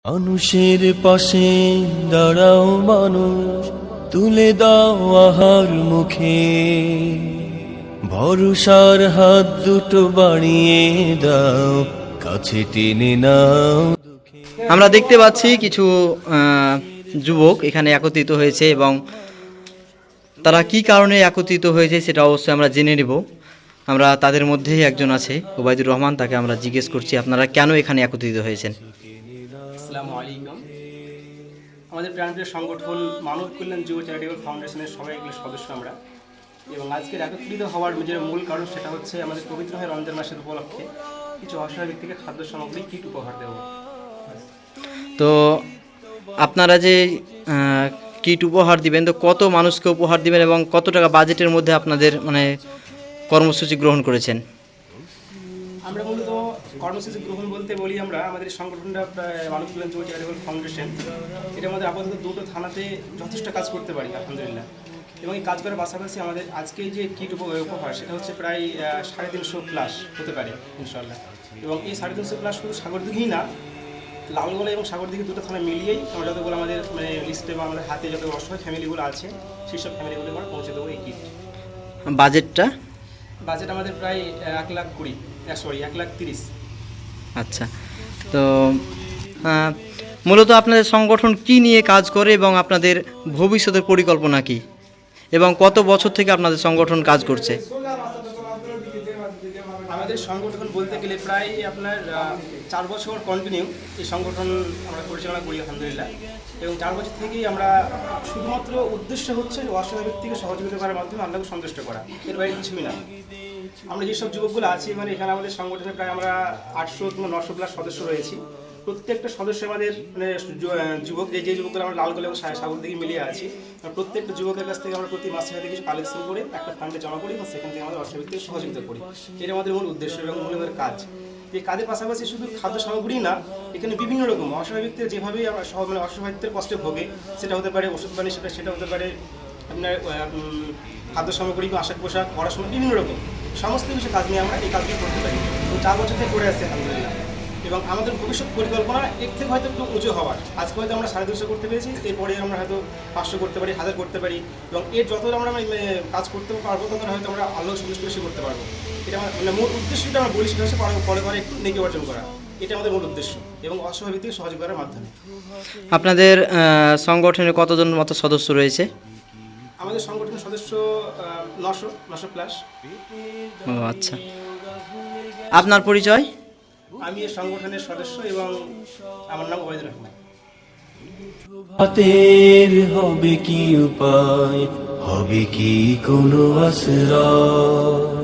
মানুষের পাশে দাঁড়াও মানুষ, তুলে দাও আহার মুখে, ভরসার হাত দুটো বাড়িয়ে দাও, কাছে টেনে নাও। আমরা দেখতে পাচ্ছি কিছু যুবক এখানে একত্রিত হয়েছে এবং তারা কি কারণে একত্রিত হয়েছে সেটা অবশ্যই আমরা জেনে নেব। আমরা তাদের মধ্যেই একজন আছে ওবায়দুর রহমান, তাকে আমরা জিজ্ঞেস করছি আপনারা কেন এখানে একত্রিত হয়েছেন। আসসালামু আলাইকুম। আমাদের প্রাণপ্রিয় সংগঠন মানব কল্যাণ যুব চ্যারিটেবল ফাউন্ডেশনের সবাইগুলো সদস্য আমরা, এবং আজকের একত্রিত হওয়ার নিজের মূল কারণ সেটা হচ্ছে আমাদের পবিত্র হয় রমজান মাসের উপলক্ষে কিছু অসহায় ব্যক্তিকে খাদ্য সামগ্রী কিট উপহার দেব। তো আপনারা যে কিট উপহার দিবেন, তো কত মানুষকে উপহার দিবেন এবং কত টাকা বাজেটের মধ্যে আপনাদের কর্মসূচি গ্রহণ করেছেন? আমরা মূলত কর্মসূচি গ্রহণ বলতে বলি আমরা আমাদের সংগঠনটা মানব কল্যাণ যুব চ্যারিটেবল ফাউন্ডেশন, এটার মধ্যে আপাতত দুটো থানাতে যথেষ্ট কাজ করতে পারি আলহামদুলিল্লাহ। এবং এই কাজ করার পাশাপাশি আমাদের আজকে যে কিট উপহার সেটা হচ্ছে প্রায় 350+ হতে পারে ইনশাল্লাহ। এবং এই 350+ শুধু সাগরদিঘি না, লালগোলা এবং সাগরদিঘি দুটো থানা মিলিয়েই আমরা যতগুলো আমাদের লিস্টে বা আমাদের হাতে যত অসহায় ফ্যামিলিগুলো আছে সেই সব ফ্যামিলিগুলো আমরা পৌঁছে দেবো এই কিট। বাজেট আমাদের প্রায় 1,30,000। আচ্ছা, তো মূলত আপনাদের সংগঠন কি নিয়ে কাজ করে এবং আপনাদের ভবিষ্যতের পরিকল্পনা কি, এবং কত বছর থেকে আপনাদের সংগঠন কাজ করছে? আমাদের সংগঠন বলতে গেলে প্রায় আপনার 4 বছর কন্টিনিউ এই সংগঠন আমরা পরিচালনা করি আলহামদুলিল্লাহ। এবং 4 বছর থেকেই আমরা শুধুমাত্র উদ্দেশ্য হচ্ছে অসহায় ব্যক্তিকে সহযোগিতা করার মাধ্যমে আল্লাহকে সন্তুষ্ট করা, এর বাইরে কিছুই না। আমরা যেসব যুবকগুলো আছি এখানে আমাদের সংগঠনে প্রায় আমরা 800 কিংবা 900+ সদস্য রয়েছি। প্রত্যেকটা সদস্য আমাদের যুবক যে যুবকগুলো আমরা লালগোলা এবং সাগরদিঘি মিলিয়ে আছি, প্রত্যেকটা যুবকের কাছ থেকে আমরা প্রতি মাসে কিছু কালেকশন করে একটা ফান্ডে জমা করি এবং সেখান থেকে আমাদের অসহায় ব্যক্তিকে সহযোগিতা করি। এটা আমাদের মূল উদ্দেশ্য এবং মূল আমাদের কাজ। এই কাজের পাশাপাশি শুধু খাদ্য সামগ্রী না, এখানে বিভিন্ন রকম অসহায় ব্যক্তিরা যেভাবেই অসহায়ত্বের কষ্টে ভোগে, সেটা হতে পারে ওষুধ পানি, সেটা হতে পারে আপনার খাদ্য সামগ্রী, আশাক পোশাক, পড়াশোনা, বিভিন্ন রকম সমস্ত কিছু কাজ নিয়ে আমরা এই কাজগুলো করতে পারি। 4 বছর থেকে করে আসছি আলহামদুলিল্লাহ। এবং আমাদের ভবিষ্যৎ পরিকল্পনা এর থেকে হয়তো একটু উঁচু হওয়ার। আজকে হয়তো আমরা 250 করতে পেরেছি, এরপরে আমরা হয়তো 500 করতে পারি, 1000 করতে পারি। এবং এর যত আমরা কাজ করতে পারবো তত হয়তো আমরা আল্লাহ সন্তুষ্ট বেশি করতে পারবো। এটা আমার মূল উদ্দেশ্যটা আমরা বলি, সেটা হচ্ছে পরে একটু নেকি অর্জন করা। এটা আমাদের মূল উদ্দেশ্য এবং অসহায় ব্যক্তিকে সহযোগ করার মাধ্যমে। আপনাদের সংগঠনে কতজন মতো সদস্য রয়েছে? আমাদের সংগঠনের সদস্য 900+। ও আচ্ছা, আপনার পরিচয়? আমি এই সংগঠনের সদস্য এবং আমার নাম ওবায়দুর রহমান। হাতের হবে কি উপায়, হবে কি কোনো আশ্রয়?